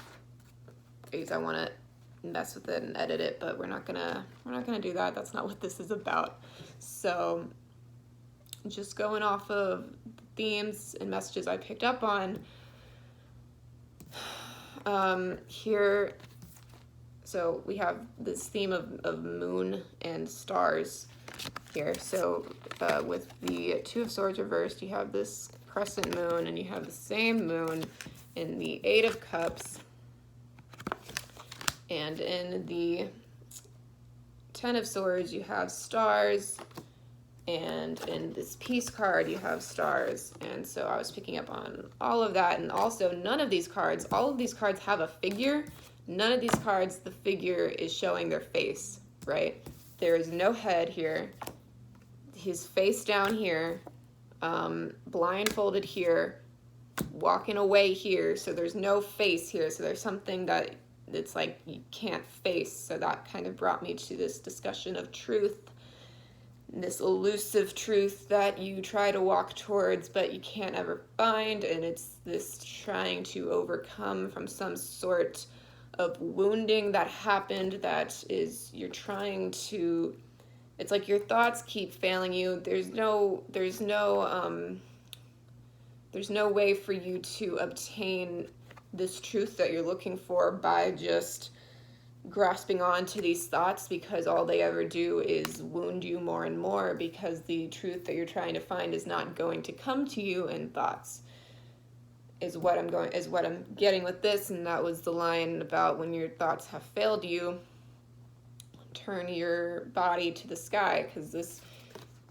ways I want to mess with it and edit it, but we're not gonna do that. That's not what this is about. So just going off of themes and messages I picked up on here. So we have this theme of moon and stars here. So with the Two of Swords reversed, you have this crescent moon, and you have the same moon in the Eight of Cups. And in the Ten of Swords, you have stars. And in this Peace card, you have stars. And so I was picking up on all of that. And also, none of these cards, all of these cards have a figure. None of these cards, the figure is showing their face, right? There is no head here. His face down here, blindfolded here, walking away here. So there's no face here. So there's something that it's like you can't face. So that kind of brought me to this discussion of truth, this elusive truth that you try to walk towards but you can't ever find. And it's this trying to overcome from some sort of wounding that happened, that is, you're trying to, it's like your thoughts keep failing you. There's no way for you to obtain this truth that you're looking for by just grasping on to these thoughts, because all they ever do is wound you more and more, because the truth that you're trying to find is not going to come to you in thoughts. Is what I'm getting with this. And that was the line about when your thoughts have failed you, turn your body to the sky, because this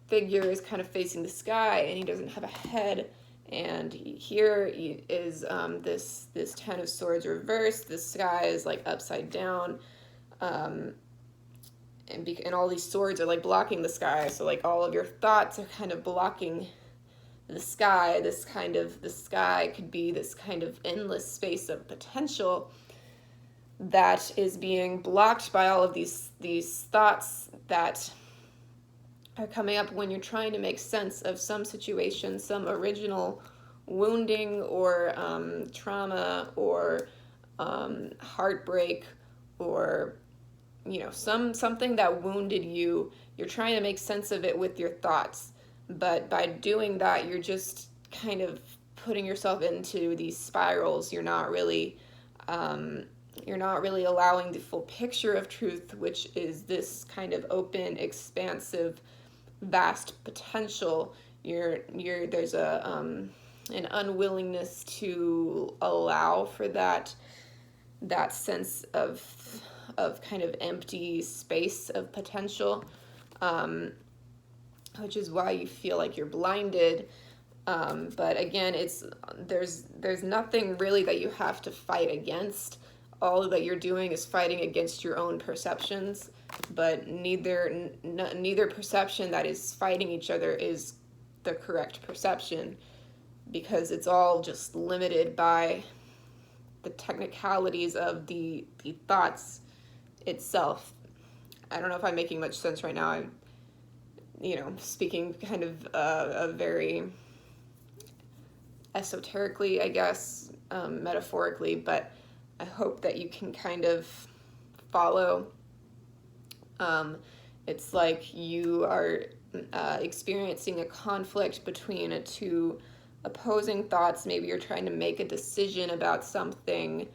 figure is kind of facing the sky and he doesn't have a head. And here is this Ten of Swords reversed. The sky is like upside down, and all these swords are like blocking the sky. So like all of your thoughts are kind of blocking the sky. The sky could be this kind of endless space of potential that is being blocked by all of these thoughts that are coming up when you're trying to make sense of some situation, some original wounding or trauma or heartbreak, or something that wounded you. You're trying to make sense of it with your thoughts. But by doing that, you're just kind of putting yourself into these spirals. You're not really allowing the full picture of truth, which is this kind of open, expansive, vast potential. There's an unwillingness to allow for that sense of kind of empty space of potential. Which is why you feel like you're blinded. But again, there's nothing really that you have to fight against. all that you're doing is fighting against your own perceptions, but neither perception that is fighting each other is the correct perception, because it's all just limited by the technicalities of the thoughts itself. I don't know if I'm making much sense right now. I'm, speaking kind of a very esoterically, I guess, metaphorically, but I hope that you can kind of follow. It's like you are experiencing a conflict between two opposing thoughts. Maybe you're trying to make a decision about something.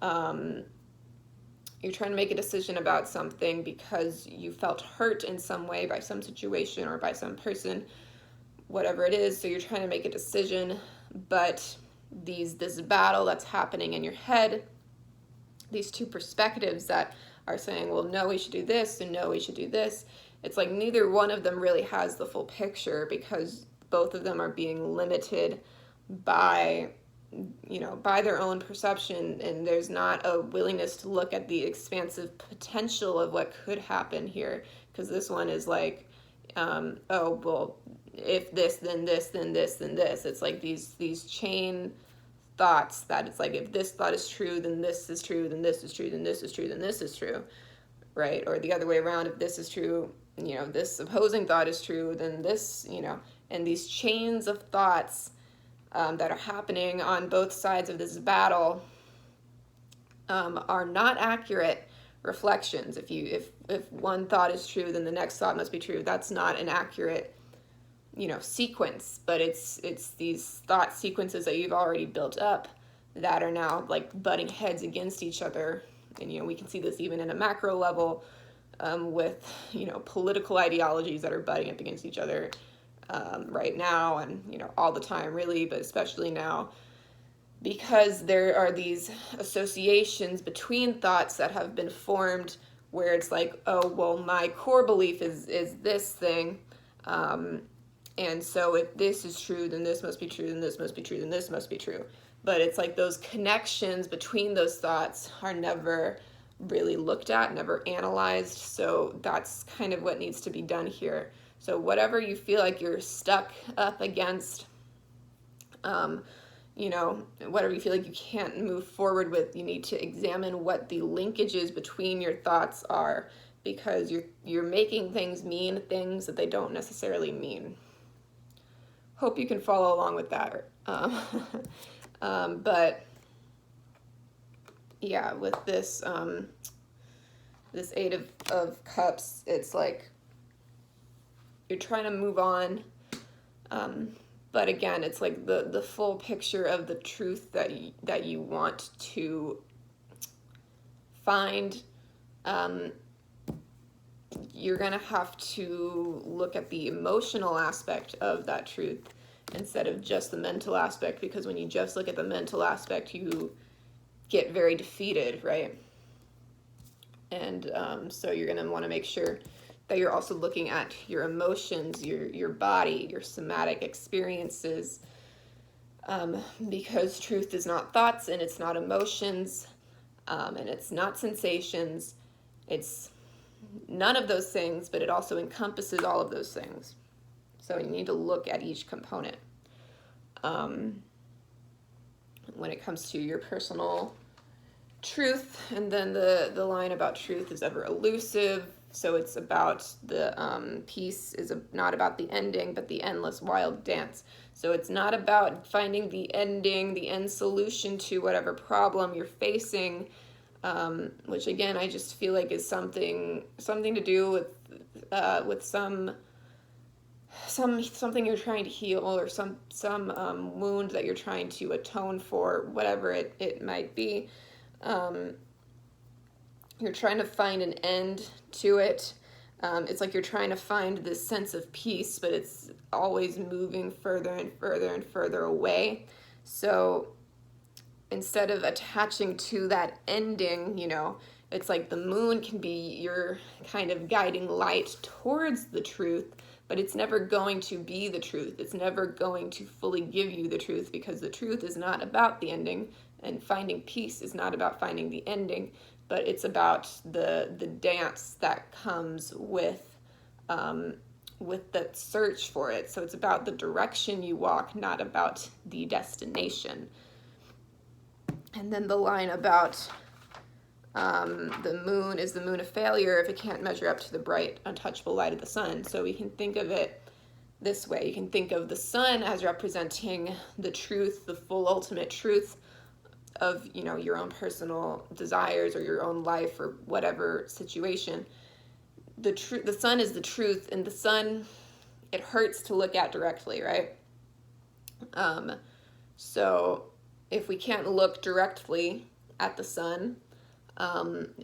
You're trying to make a decision about something because you felt hurt in some way by some situation or by some person, whatever it is. So you're trying to make a decision, but this battle that's happening in your head, these two perspectives that are saying, well, no, we should do this, and no, we should do this. It's like neither one of them really has the full picture, because both of them are being limited by their own perception, and there's not a willingness to look at the expansive potential of what could happen here, because this one is like, oh, well, if this, then this, then this, then this. It's like these chain thoughts that it's like, if this thought is true, then this is true, then this is true, then this is true, then this is true, right? Or the other way around, if this is true, this opposing thought is true, then this, and these chains of thoughts that are happening on both sides of this battle are not accurate reflections. If one thought is true, then the next thought must be true. That's not an accurate sequence, but it's these thought sequences that you've already built up that are now like butting heads against each other. And we can see this even in a macro level, with political ideologies that are butting up against each other right now, and all the time really, but especially now, because there are these associations between thoughts that have been formed where it's like, oh, well, my core belief is this thing, and so if this is true, then this must be true, then this must be true, then this must be true. But it's like those connections between those thoughts are never really looked at, never analyzed. So that's kind of what needs to be done here. So whatever you feel like you're stuck up against, whatever you feel like you can't move forward with, you need to examine what the linkages between your thoughts are, because you're making things mean things that they don't necessarily mean. Hope you can follow along with that. But yeah, with this this Eight of Cups, it's like you're trying to move on, but again, it's like the full picture of the truth that you want to find. You're gonna have to look at the emotional aspect of that truth instead of just the mental aspect, because when you just look at the mental aspect, you get very defeated, right? And so you're gonna want to make sure that you're also looking at your emotions, your body, your somatic experiences, because truth is not thoughts, and it's not emotions, and it's not sensations. It's none of those things, but it also encompasses all of those things. So you need to look at each component. When it comes to your personal truth, and then the line about truth is ever elusive. So it's about the peace is not about the ending, but the endless wild dance. So it's not about finding the ending, the end solution to whatever problem you're facing, which again I just feel like is something to do with something you're trying to heal, or some wound that you're trying to atone for, whatever it might be. You're trying to find an end to it. It's like you're trying to find this sense of peace, but it's always moving further and further and further away. So instead of attaching to that ending, it's like the moon can be your kind of guiding light towards the truth, but it's never going to be the truth. It's never going to fully give you the truth, because the truth is not about the ending, And finding peace is not about finding the ending, but it's about the dance that comes with the search for it. So it's about the direction you walk, not about the destination. And then the line about the moon is the moon of failure if it can't measure up to the bright, untouchable light of the sun. So we can think of it this way. You can think of the sun as representing the truth, the full ultimate truth of, you know, your own personal desires or your own life or whatever situation. The sun is the truth, and the sun, it hurts to look at directly, right? So if we can't look directly at the sun,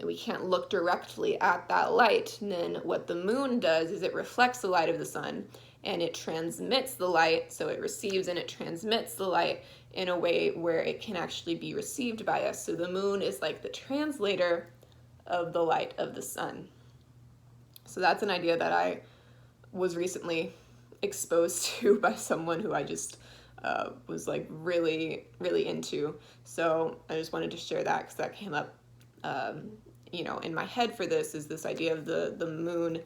we can't look directly at that light, then what the moon does is it reflects the light of the sun, and it transmits the light, so it receives and it transmits the light in a way where it can actually be received by us. So the moon is like the translator of the light of the sun. So that's an idea that I was recently exposed to by someone who I just was like really, really into. So I just wanted to share that because that came up, you know, in my head for this, is this idea of the moon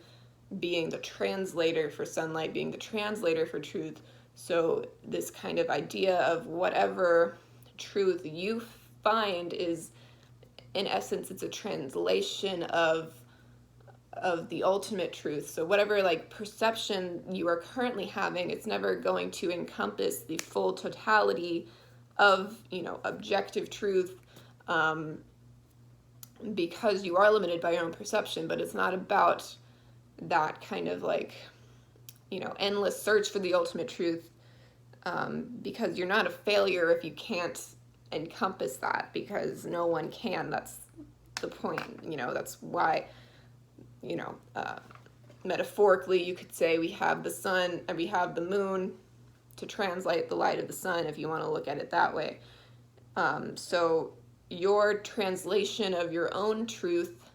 being the translator for sunlight, being the translator for truth. So this kind of idea of whatever truth you find is, in essence, it's a translation of the ultimate truth. So whatever like perception you are currently having, it's never going to encompass the full totality of, you know, objective truth, because you are limited by your own perception. But it's not about that kind of like, you know, endless search for the ultimate truth, because you're not a failure if you can't encompass that, because no one can. That's the point, you know. That's why, you know, metaphorically you could say we have the sun and we have the moon to translate the light of the sun, if you want to look at it that way. So your translation of your own truth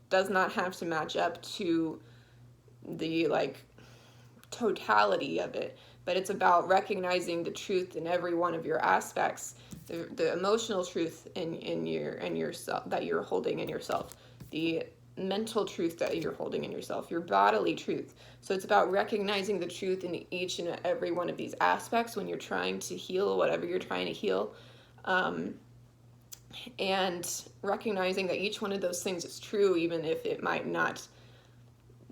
does not have to match up to the like totality of it, but it's about recognizing the truth in every one of your aspects, the emotional truth in yourself that you're holding in yourself, the mental truth that you're holding in yourself, your bodily truth. So it's about recognizing the truth in each and every one of these aspects when you're trying to heal whatever you're trying to heal, and recognizing that each one of those things is true, even if it might not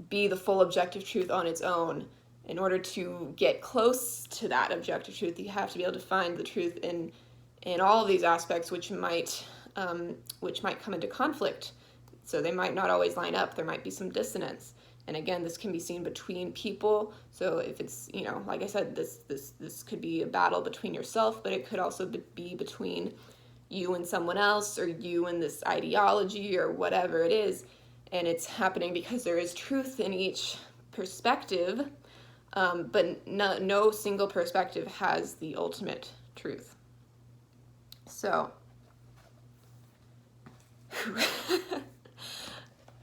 be the full objective truth on its own. In order to get close to that objective truth, you have to be able to find the truth in all of these aspects, which might come into conflict. So they might not always line up. There might be some dissonance. And again, this can be seen between people. So if it's, you know, like I said, this could be a battle between yourself, but it could also be between you and someone else, or you and this ideology, or whatever it is. And it's happening because there is truth in each perspective, but no single perspective has the ultimate truth. So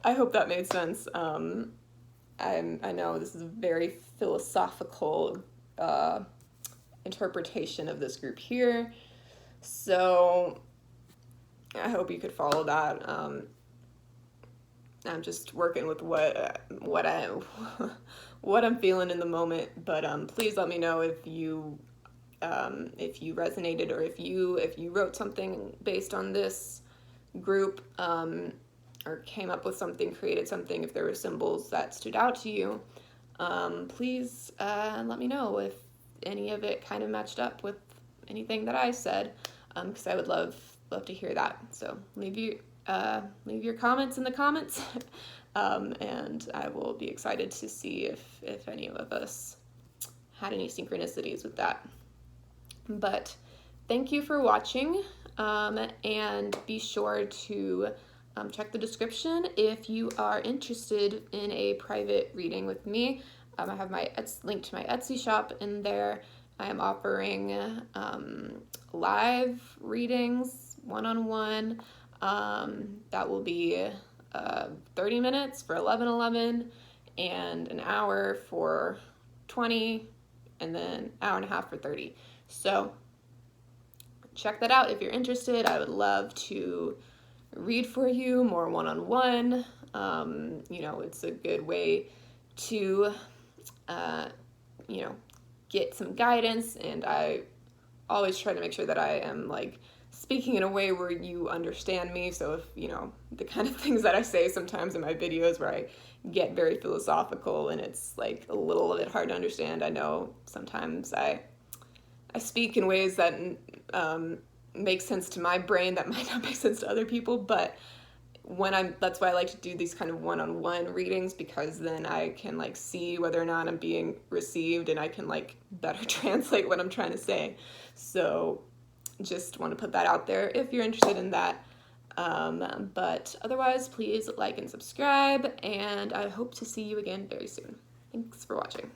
I hope that made sense. I know this is a very philosophical interpretation of this group here, so I hope you could follow that. I'm just working with what I'm feeling in the moment, but please let me know if you resonated, or if you wrote something based on this group, or came up with something, created something, if there were symbols that stood out to you. Please let me know if any of it kind of matched up with anything that I said, because I would love to hear that. So leave your comments in the comments, and I will be excited to see if any of us had any synchronicities with that. But thank you for watching, and be sure to check the description if you are interested in a private reading with me. I have my link to my Etsy shop in there. I am offering live readings, one-on-one. That will be 30 minutes for 11:11, and an hour for 20, and then hour and a half for 30. So check that out if you're interested. I would love to read for you more one-on-one. You know, it's a good way to, you know, get some guidance, and I always try to make sure that I am like speaking in a way where you understand me. So if, you know, the kind of things that I say sometimes in my videos where I get very philosophical and it's like a little bit hard to understand, I know sometimes I speak in ways that make sense to my brain that might not make sense to other people, but that's why I like to do these kind of one-on-one readings, because then I can like see whether or not I'm being received, and I can like better translate what I'm trying to say. So just want to put that out there if you're interested in that. But otherwise, please like and subscribe, and I hope to see you again very soon. Thanks for watching.